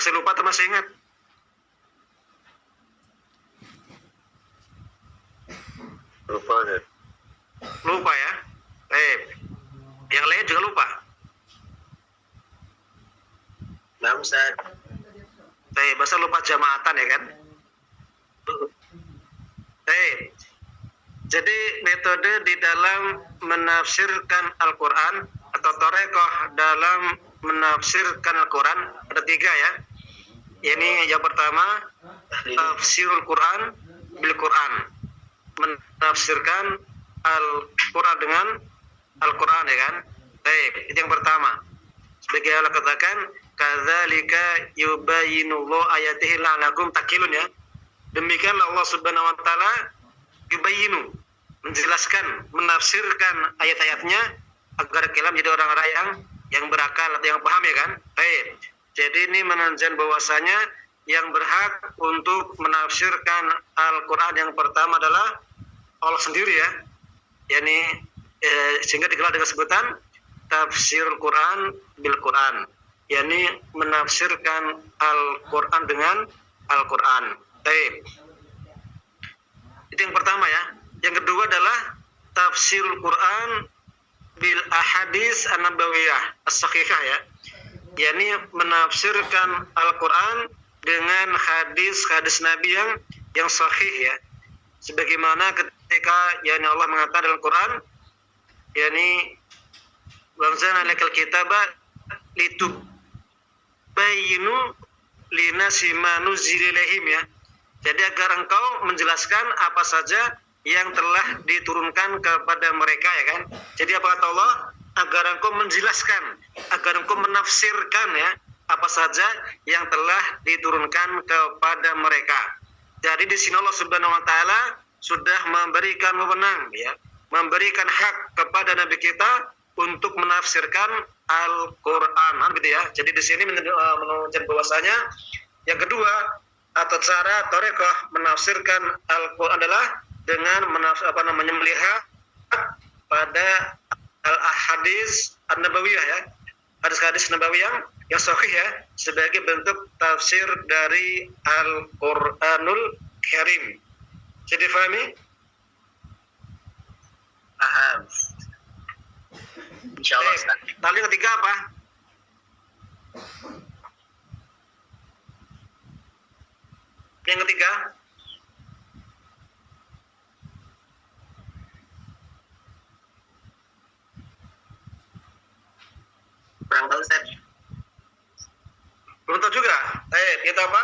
Masih lupa atau masih ingat? Lupa, Ustaz. Lupa ya. Yang lain juga lupa. Nah, Ustaz. Masa lupa jamaatan ya kan? Jadi metode di dalam menafsirkan Al-Quran atau torekoh dalam menafsirkan Al-Quran ada 3 ya. Ini yang pertama, tafsirul Quran bil Quran, menafsirkan Al-Quran dengan Al-Quran ya kan. Itu yang pertama. Sebagai Allah katakan, kadzalika yubayyinullahu ayatihi la'allakum taqilun ya. Demikianlah Allah Subhanahu wa taala yubayyinu, menjelaskan, menafsirkan ayat-ayatnya agar kalian menjadi orang-orang yang berakal atau yang paham ya kan. Jadi ini menunjukkan bahwasanya yang berhak untuk menafsirkan Al-Quran yang pertama adalah Allah sendiri ya. Yani sehingga digelar dengan sebutan tafsirul Quran bil Quran, yakni menafsirkan Al-Quran dengan Al-Quran. Itu yang pertama ya. Yang kedua adalah tafsirul Quran bil ahadits an-nabawiyah as-sahihah ya. Yakni menafsirkan Al-Quran dengan hadis-hadis Nabi yang sahih ya. Sebagaimana ketika yakni Allah mengatakan dalam Quran, yakni wanzalna alaikal kitaba litubayyinu linasi ma nuzila ilaihim ya. Jadi agar engkau menjelaskan apa saja yang telah diturunkan kepada mereka ya kan. Jadi apa kata Allah? Agar engkau menjelaskan, agar engkau menafsirkan ya apa saja yang telah diturunkan kepada mereka. Jadi di sini Allah Subhanahu wa taala sudah memberikan wewenang ya, memberikan hak kepada Nabi kita untuk menafsirkan Al-Qur'an, gitu ya. Jadi di sini menunjukkan bahwasanya yang kedua atau cara torekoh menafsirkan Al-Quran adalah dengan melihat pada al-ahadits an-nabawiyah ya, hadis-hadis nabawiyah yang sahih ya, sebagai bentuk tafsir dari Al-Quranul Karim. Jadi difahami? Paham. Insyaallah, Ustaz. Tali ketiga apa? Yang ketiga, Kurang tahu, Ustaz. belum tahu juga. Kita apa?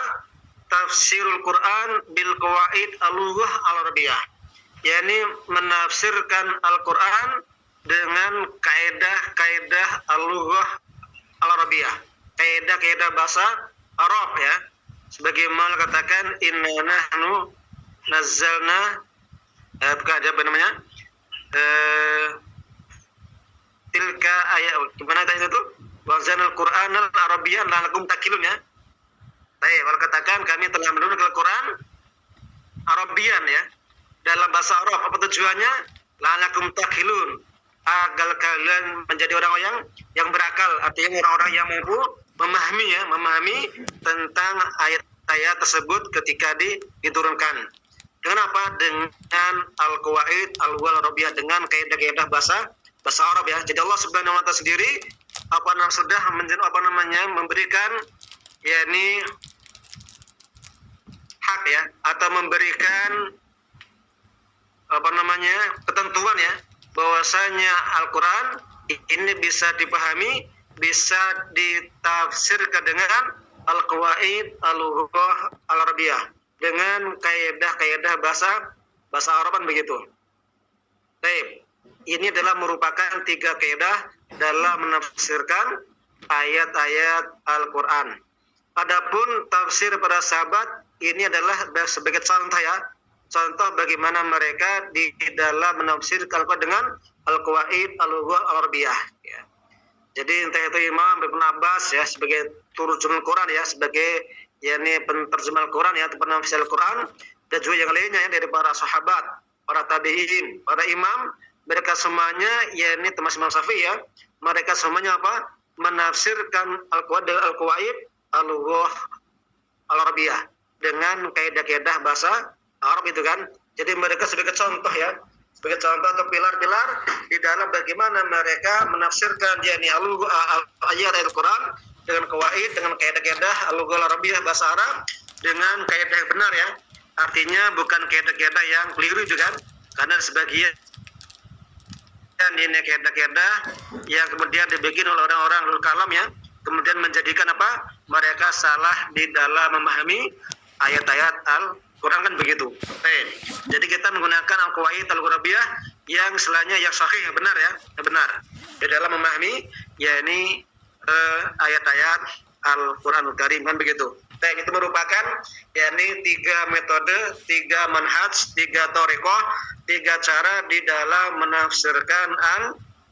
Tafsirul Quran bil qawaid al-lughah al-arabiyah. yakni menafsirkan Al-Quran dengan kaidah-kaidah al-lughah al-arabiyah, kaidah-kaidah bahasa Arab ya. Sebagaimana katakan inna nahnu nazzalna bukan apa namanya? Tilka ayat gimana tadi itu? Wa anzalnal Qur'ana al-arabiyyan la'allakum taqilun ya. Baik, kalau katakan kami telah menurunkan Al-Quran Arabian ya, dalam bahasa Arab. Apa tujuannya? La'allakum taqilun, agar kalian menjadi orang-orang yang berakal, artinya orang-orang yang mampu memahami tentang ayat-ayat tersebut ketika diturunkan. Dengan apa? Dengan al-qawaid al-lughah arabiyah, dengan kaidah-kaidah bahasa Arab ya. Jadi Allah Subhanahu wa taala sendiri sudah memberikan yakni hak ya, atau memberikan ketentuan ya, bahwasanya Al-Quran ini bisa dipahami, bisa ditafsirkan dengan al-qawaid al-lughah al-arabiyah, dengan kaidah-kaidah bahasa Araban begitu. Baik, ini adalah merupakan 3 kaidah dalam menafsirkan ayat-ayat Al-Quran. Adapun tafsir para sahabat ini adalah sebagai contoh ya, contoh bagaimana mereka di dalam menafsirkan Al-Quran dengan al-qawaid al-lughah al-arabiyah ya. Jadi entah itu Imam Ibnu Abbas ya sebagai turjuman Quran ya, sebagai yakni penterjemah Al-Quran ya, atau penafsir Al-Quran, dan juga yang lainnya ya, dari para sahabat, para tabi'in, para imam, mereka semuanya yakni termasuk Imam Syafi'i ya, mereka semuanya apa? Menafsirkan Al-Quran dengan al-qawaid al-lughah al-arabiyah dengan kaidah-kaidah bahasa Arab itu kan. Jadi mereka sebagai contoh ya, sebagai contoh atau pilar-pilar di dalam bagaimana mereka menafsirkan yakni ayat Al-Qur'an dengan kawaid, dengan kaidah-kaidah al-lughah al-arabiyah bahasa Arab dengan kaidah yang benar ya. Artinya bukan kaidah-kaidah yang keliru juga kan. Karena sebagian ini kaidah-kaidah yang kemudian dibikin oleh orang-orang Ahlul Kalam ya, kemudian menjadikan apa? Mereka salah di dalam memahami ayat-ayat Al-Quran kan begitu. Baik. Jadi kita menggunakan al-qawaid al-arabiyah yang istilahnya yang sahih, yang benar ya, yang benar di dalam memahami yakni ayat-ayat Al-Quranul Karim kan begitu. Dan itu merupakan yakni 3 metode, 3 manhaj, 3 thariqah, 3 cara di dalam menafsirkan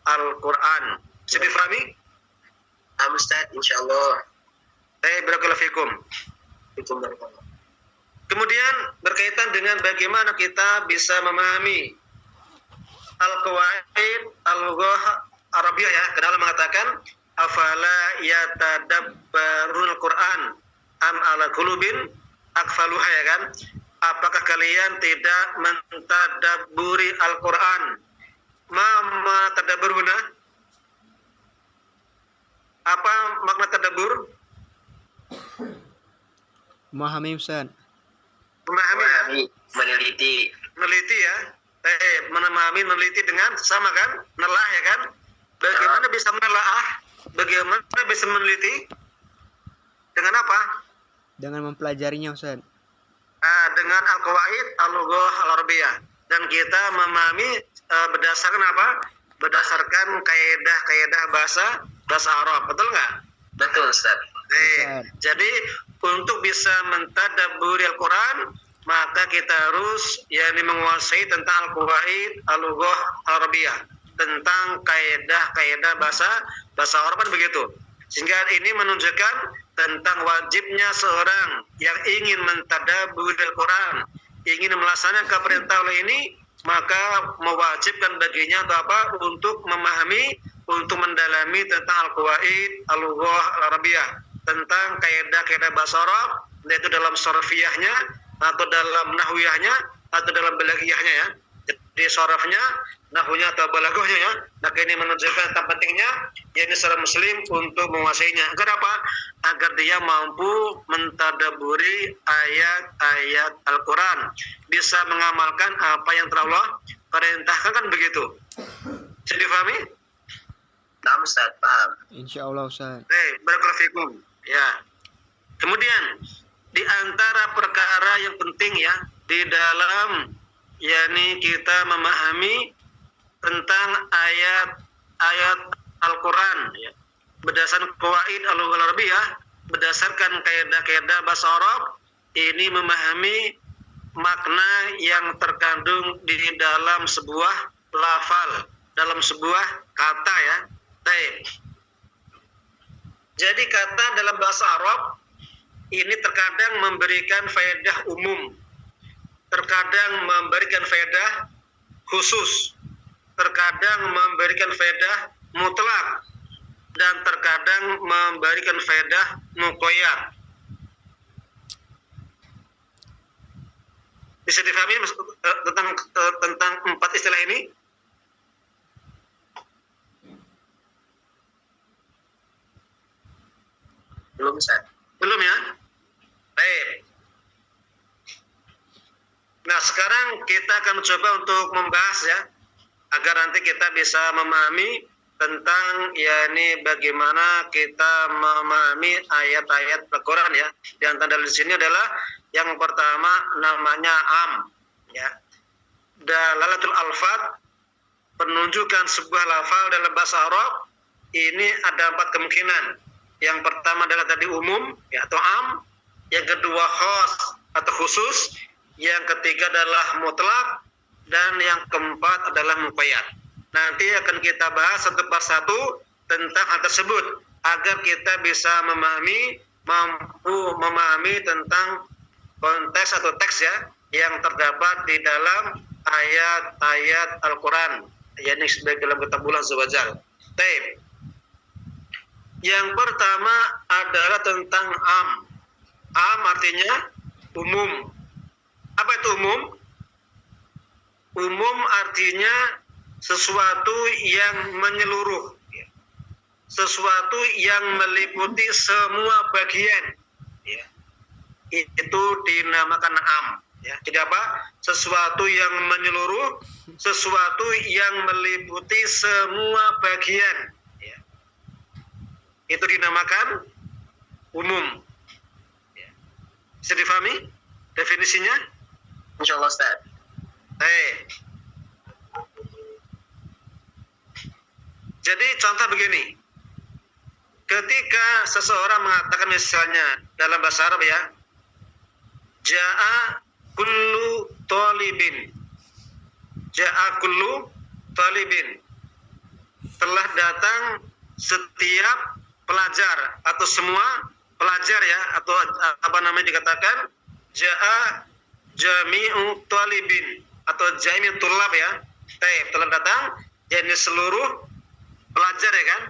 Al-Quran. Bisa difahami? Ustaz, insyaallah. Barakallahu fikum. Kemudian berkaitan dengan bagaimana kita bisa memahami al-qawaid al-lughah arabiyah ya. Karena Allah mengatakan afala yatadabbarul Qur'an am ala qulubin akfaluha ya kan. Apakah kalian tidak mentadabburi Al-Qur'an? Ma tadabburuna? Apa makna tadabbur? Memahami Ustaz. Memahami ya? Meneliti ya. Memahami, meneliti dengan sama kan? Menelah ya kan? Bagaimana bisa menelaah? Bagaimana bisa meneliti? Dengan apa? Dengan mempelajarinya Ustaz. Dengan al-qawaid al-lughah al-arabiyah. Dan kita memahami berdasarkan apa? Berdasarkan kaidah-kaidah bahasa Arab. Betul nggak? Betul, Ustaz. Jadi untuk bisa mentadabburi Al-Quran, maka kita harus yakni menguasai tentang al-qawaid al-lughah al-arabiyah, tentang kaidah-kaidah bahasa Arab kan begitu. Sehingga ini menunjukkan tentang wajibnya seorang yang ingin mentadabburi Al-Quran, ingin melaksanakan perintah Allah ini, maka mewajibkan baginya untuk apa? Untuk memahami, untuk mendalami tentang al-qawaid al-lughah al-arabiyah, tentang kaidah-kaidah bahasa Arab, yaitu dalam sorfiyahnya atau dalam nahwiyahnya atau dalam balaghiyahnya ya. Jadi sorafnya, nahwunya atau balaghahnya ya. Maka ini menunjukkan tentang pentingnya yakni seorang muslim untuk menguasainya. Agar apa? Agar dia mampu mentadabburi ayat-ayat Al-Quran, bisa mengamalkan apa yang telah Allah perintahkan kan begitu. Bisa difahami? Nah, Ustaz, paham. Insyaallah Ustaz. Barakallahu fikum. Ya. Kemudian di antara perkara yang penting ya di dalam yakni kita memahami tentang ayat-ayat Al-Quran ya, berdasarkan qawaid al-lughah al-arabiyah, berdasarkan kaidah-kaidah bahasa Arab, ini memahami makna yang terkandung di dalam sebuah lafal, dalam sebuah kata ya. Jadi kata dalam bahasa Arab ini terkadang memberikan faedah umum, terkadang memberikan faedah khusus, terkadang memberikan faedah mutlak, dan terkadang memberikan faedah muqayyad. Bisa difahami tentang 4 istilah ini? Belum, Ustaz. Belum ya? Baik. Nah, sekarang kita akan mencoba untuk membahas ya, agar nanti kita bisa memahami tentang yakni bagaimana kita memahami ayat-ayat Al-Quran ya. Di antara di sini adalah yang pertama namanya am ya. Dalalatul alfat, penunjukan sebuah lafal dalam bahasa Arab ini ada 4 kemungkinan. Yang pertama adalah tadi umum ya, atau am, yang kedua khas atau khusus, yang ketiga adalah mutlak, dan yang keempat adalah muqayyad. Nanti akan kita bahas satu persatu tentang hal tersebut agar kita bisa mampu memahami tentang konteks atau teks ya yang terdapat di dalam ayat-ayat Al-Quran, yakni sebagai dalam kitabullah azza wa jalla. Baik. Yang pertama adalah tentang am. Am artinya umum. Apa itu umum? Umum artinya sesuatu yang menyeluruh, sesuatu yang meliputi semua bagian, ya. Itu dinamakan am, ya. Jadi apa? Sesuatu yang menyeluruh, sesuatu yang meliputi semua bagian, ya. Itu dinamakan umum, ya. Bisa difahami definisinya? Insyaallah Ustaz. Jadi contoh begini, ketika seseorang mengatakan misalnya dalam bahasa Arab ya, ja'a kullu talibin, ja'a kullu talibin, telah datang setiap pelajar atau semua pelajar ya, atau apa namanya dikatakan ja'a jami'u talibin atau jami'u tulab ya, telah datang yakni seluruh pelajar ya kan.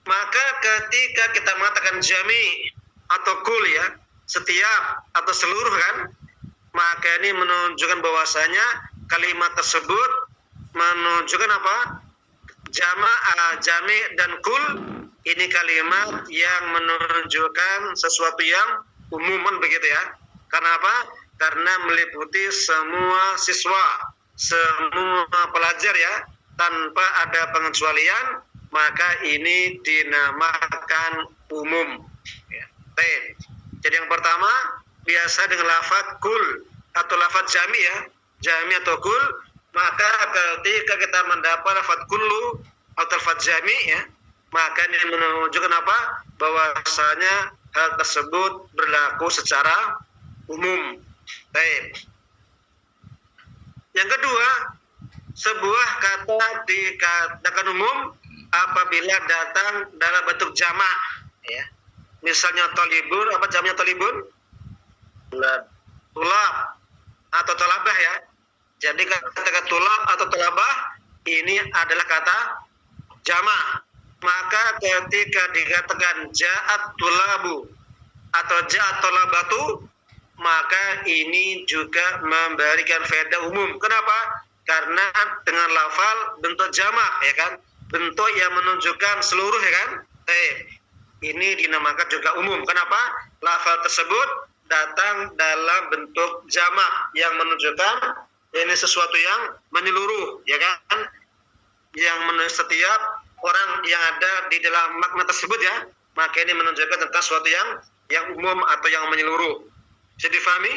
Maka ketika kita mengatakan jami atau kul ya, setiap atau seluruh kan, maka ini menunjukkan bahwasanya kalimat tersebut menunjukkan apa? Jami dan kul ini kalimat yang menunjukkan sesuatu yang umuman begitu ya. Karena apa? Karena meliputi semua siswa, semua pelajar ya, tanpa ada pengecualian, maka ini dinamakan umum. Ya. Jadi yang pertama biasa dengan lafaz kul atau lafaz jami ya, jami atau kul, maka ketika kita mendapat lafaz kullu atau lafaz jami ya, maka ini menunjukkan apa? Bahwasanya hal tersebut berlaku secara umum. Yang kedua, sebuah kata dikatakan umum apabila datang dalam bentuk jamak ya. Misalnya talibun, apa jamaknya talibun? Tulab atau talabah ya. Jadi kata tulab atau talabah ini adalah kata jamak. Maka ketika dikatakan ja'at tulabu atau ja'at talabatu, maka ini juga memberikan faedah umum. Kenapa? Karena dengan lafal bentuk jamak ya kan, bentuk yang menunjukkan seluruh ya kan. Ini dinamakan juga umum. Kenapa? Lafal tersebut datang dalam bentuk jamak yang menunjukkan ini sesuatu yang menyeluruh ya kan, yang setiap orang yang ada di dalam makna tersebut ya, maka ini menunjukkan tentang sesuatu yang umum atau yang menyeluruh. Bisa difahami?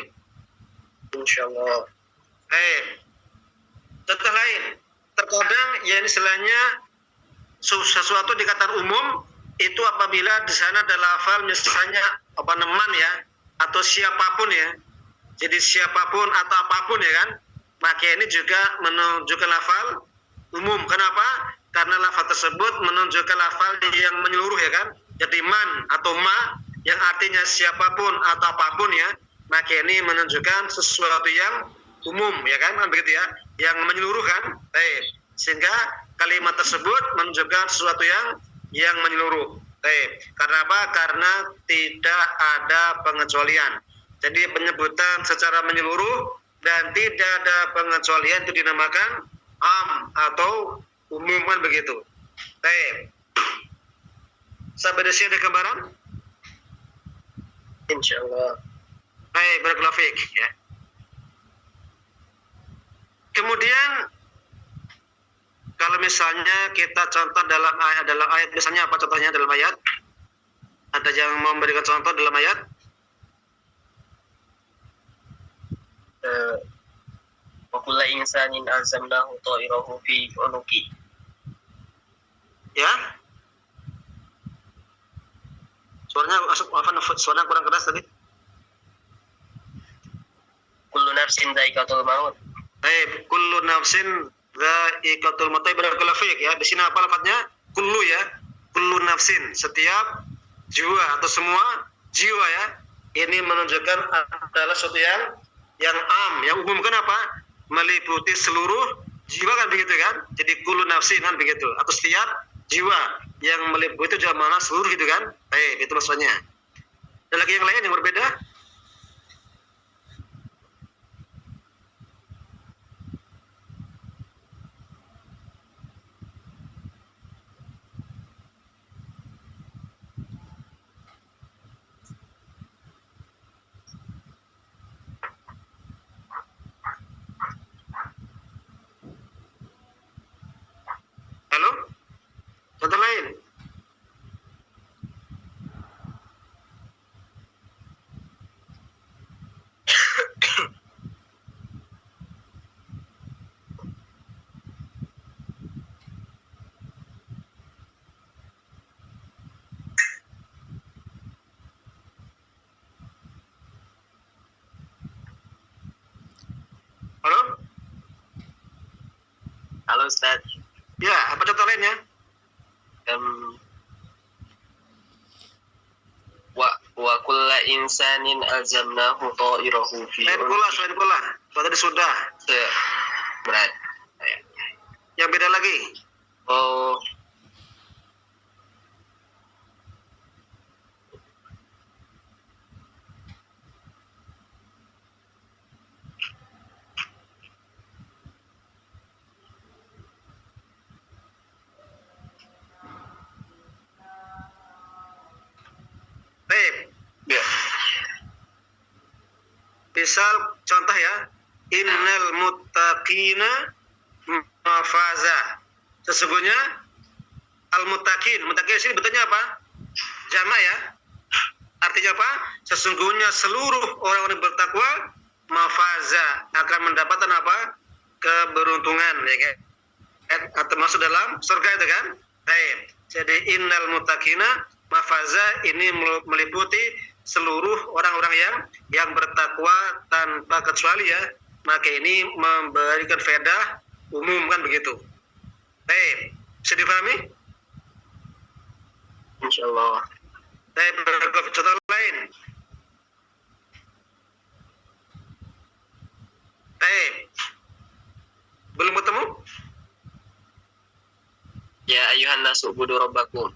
Insyaallah. Contoh lain, terkadang ya istilahnya sesuatu dikatakan umum itu apabila di sana ada lafal misalnya apa neman ya, atau siapapun ya. Jadi siapapun atau apapun ya kan, maka ini juga menunjukkan lafal umum. Kenapa? Karena lafal tersebut menunjukkan lafal yang menyeluruh ya kan. Jadi man atau ma yang artinya siapapun atau apapun ya, maka ini menunjukkan sesuatu yang umum ya kan, begitu ya, yang menyeluruh kan. Sehingga kalimat tersebut menunjukkan sesuatu yang menyeluruh. Karena apa? Karena tidak ada pengecualian. Jadi penyebutan secara menyeluruh dan tidak ada pengecualian itu dinamakan am atau umum kan begitu. Sampai di sini ada gambaran? Insyaallah. Barakallahu fiik ya. Kemudian kalau misalnya kita contoh dalam ayat misalnya apa contohnya dalam ayat? Ada yang mau memberikan contoh dalam ayat? Wa kullu insanin alzamnahu ta'irahu fi unuqi. Ya? Suaranya kurang keras tadi. Kullu nafsin dha'iqatul maut. Kullu nafsin dha'iqatul maut. Barakallahu fiik ya. Di sini apa lafadznya? Kullu ya. Kullu nafsin, setiap jiwa atau semua jiwa ya. Ini menunjukkan adalah sesuatu yang am, yang umum. Kenapa? Meliputi seluruh jiwa kan begitu kan. Jadi kullu nafsin kan begitu, atau setiap jiwa. yang meliputi itu juga mana seluruh gitu kan. Baik, itu maksudnya. Ada lagi yang lain yang berbeda? Halo? Contoh lain? Halo? Halo Ustaz. Ya, apa contoh lainnya? Em, wa kulla insanin alzamnahu ta'irahu fi Selain pula. Tadi sudah. berat. Yang beda lagi? Oh, Baik. ya. Misal contoh ya, innal muttaqina mafaza. Sesungguhnya al-muttaqin, muttaqin sini betulnya apa? Jamak ya. Artinya apa? Sesungguhnya seluruh orang-orang yang bertakwa mafaza akan mendapatkan apa? Keberuntungan ya kan? Atau masuk dalam surga itu kan? Baik. Jadi innal muttaqina mafaza ini meliputi seluruh orang-orang yang bertakwa tanpa kecuali ya. Maka ini memberikan faedah umum kan begitu. Baik, bisa dipahami? Insyaallah. Baik, contoh lain. Baik. Belum ketemu? Ya ayuhan nasu ubudu rabbakum.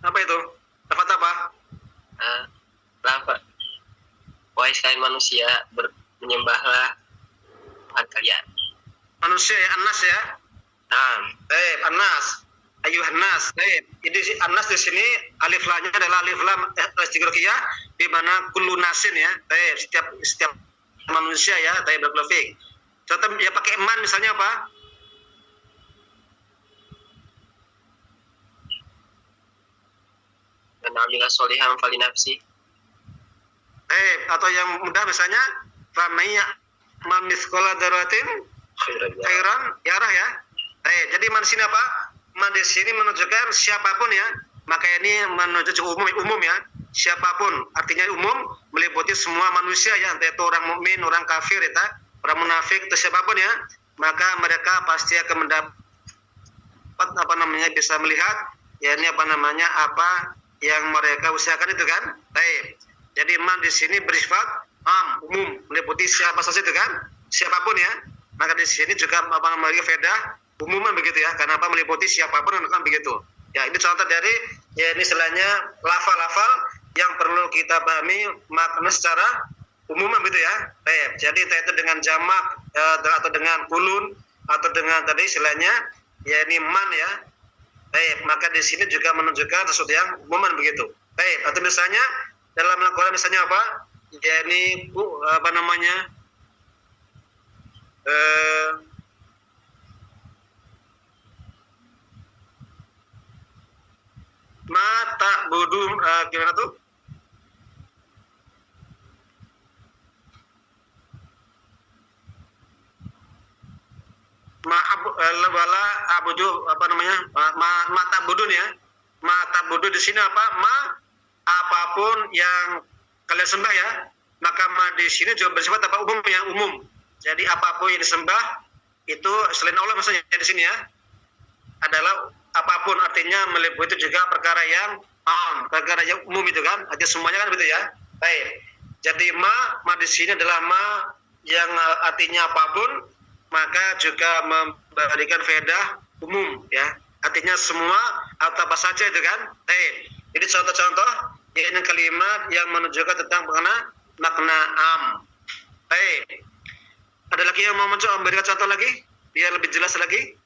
Apa itu? Dapat apa? Lafaz. Wahai sekalian manusia, menyembahlah Tuhan kalian. Manusia ya, Anas ya. Nah, Baik, Anas. Ayuhan nas. Baik. Jadi Anas di sini alif lamnya adalah alif lam istigraqiyah di mana kullu nasin ya. Baik, setiap manusia ya. Baik, barakallahu. Contoh ya pakai man misalnya apa? dan amila sholihan falinafsi. Atau yang mudah misalnya famaya man mithqala dzarratin khairan yarah ya. Jadi man sini apa? Man di sini menunjukkan siapapun ya. Maka ini menunjuk umum ya. Siapapun artinya umum meliputi semua manusia ya, entah itu orang mukmin, orang kafir ya, orang munafik atau siapapun ya. Maka mereka pasti akan mendapat bisa melihat ya ini apa yang mereka usahakan itu kan. Baik. Jadi man di sini bersifat umum meliputi siapa saja itu kan, siapapun ya. Maka di sini juga memiliki faedah umuman begitu ya. Karena apa meliputi siapapun kan begitu. Ya ini contoh dari ya ini istilahnya lafal-lafal yang perlu kita pahami makna secara umuman begitu ya. Baik. Jadi itu dengan jamak atau dengan kulun atau dengan tadi istilahnya ya ini man ya. Baik, maka di sini juga menunjukkan sesuatu yang umuman begitu. Baik, atau misalnya dalam Al-Quran misalnya apa? Ya ini mata bodum gimana tuh? Wala abudu mata budun ya. Mata budun di sini apa? Apapun yang kalian sembah ya. Maka di sini juga bersifat apa? Umum ya, umum. Jadi apapun yang disembah itu selain Allah maksudnya di sini ya. Adalah apapun artinya meliputi juga perkara yang perkara yang umum itu kan. Artinya semuanya kan begitu ya. Baik. Jadi ma di sini adalah ma yang artinya apapun, maka juga memberikan faedah umum ya. Artinya semua atau apa saja itu kan. Jadi contoh-contoh yaitu kalimat yang menunjukkan tentang makna am. Ada lagi yang mau mencoba memberikan contoh lagi biar lebih jelas lagi?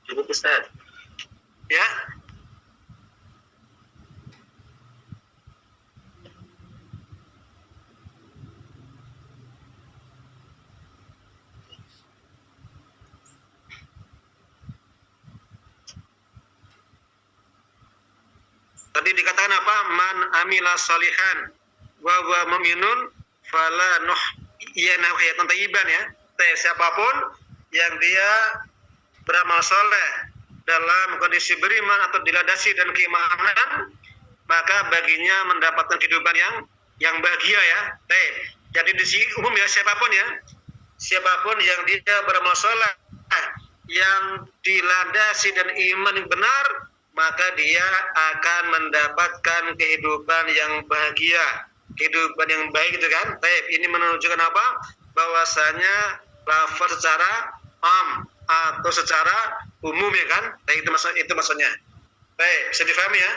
Cukup Ustaz. Ya. Tadi dikatakan apa? Man amila salihan wa huwa mu'minun fala nuhyiyanahu hayatan thayyiban ya. Siapapun yang dia beramal soleh dalam kondisi beriman atau dilandasi dan keimanan, maka baginya mendapatkan kehidupan yang bahagia ya. Jadi di sini umum ya, siapapun yang dia beramal soleh yang dilandasi dan iman yang benar, maka dia akan mendapatkan kehidupan yang bahagia, kehidupan yang baik itu kan. Ini menunjukkan apa? Bahwasanya lafaz secara am atau secara umum ya kan. Itu maksudnya. Bisa difahami ya?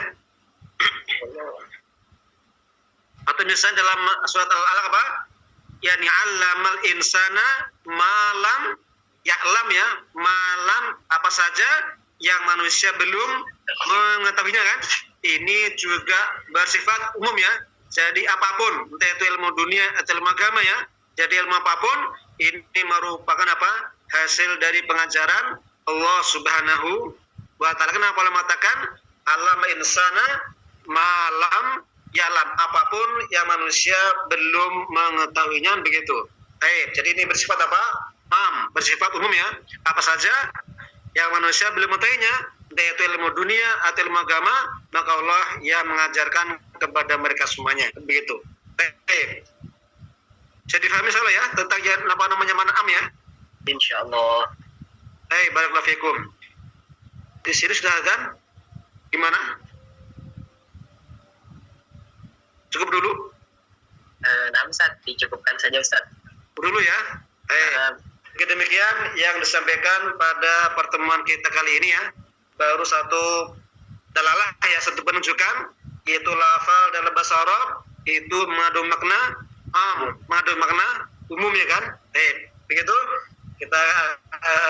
Atau misalnya dalam surat Al-Alaq apa? Yani 'allamal insana malam ya'lam ya, malam apa saja yang manusia belum mengetahuinya kan. Ini juga bersifat umum ya. Jadi apapun, entah itu ilmu dunia atau ilmu agama ya. Jadi ilmu apapun ini merupakan apa? Hasil dari pengajaran Allah Subhanahu wa taala. Kenapa Allah mengatakan alam insana malam yalam, apapun yang manusia belum mengetahuinya begitu. Jadi ini bersifat apa? Bersifat umum ya. Apa saja yang manusia belum mengetahuinya, entah itu ilmu dunia atau ilmu agama, maka Allah yang mengajarkan kepada mereka semuanya begitu. Jadi difahami salah ya tentang apa namanya man'am ya. Insyaallah. Barakallahu fikum. Di sini sudah kan? Gimana? Cukup dulu? Nah Ustaz, dicukupkan saja Ustaz. Dulu ya. Demikian yang disampaikan pada pertemuan kita kali ini ya. Baru satu dalalah ya, satu penunjukan, yaitu lafal dalam bahasa Arab itu mengandung makna mengandung makna umum ya kan. Begitu kita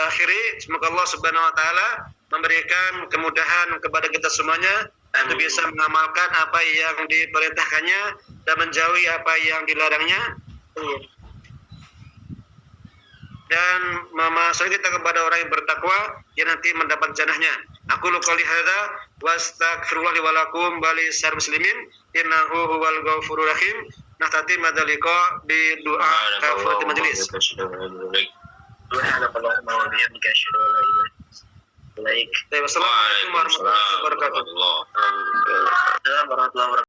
akhiri. Semoga Allah Subhanahu wa taala memberikan kemudahan kepada kita semuanya untuk bisa mengamalkan apa yang diperintahkannya dan menjauhi apa yang dilarangnya, dan memasukkan kita kepada orang yang bertakwa yang nanti mendapat jannahnya. Aku qouli hadza wa astaghfirullah li wa lakum wa lisal muslimin innahu huwal ghafurur rahim. Nahtati madzalika bi doa kafaratul majlis. Subhanallahumma wa bihamdika asyhadu an la ilaha illa anta. Wassalamualaikum warahmatullahi wabarakatuh. Waalaikumsalam warahmatullahi wabarakatuh.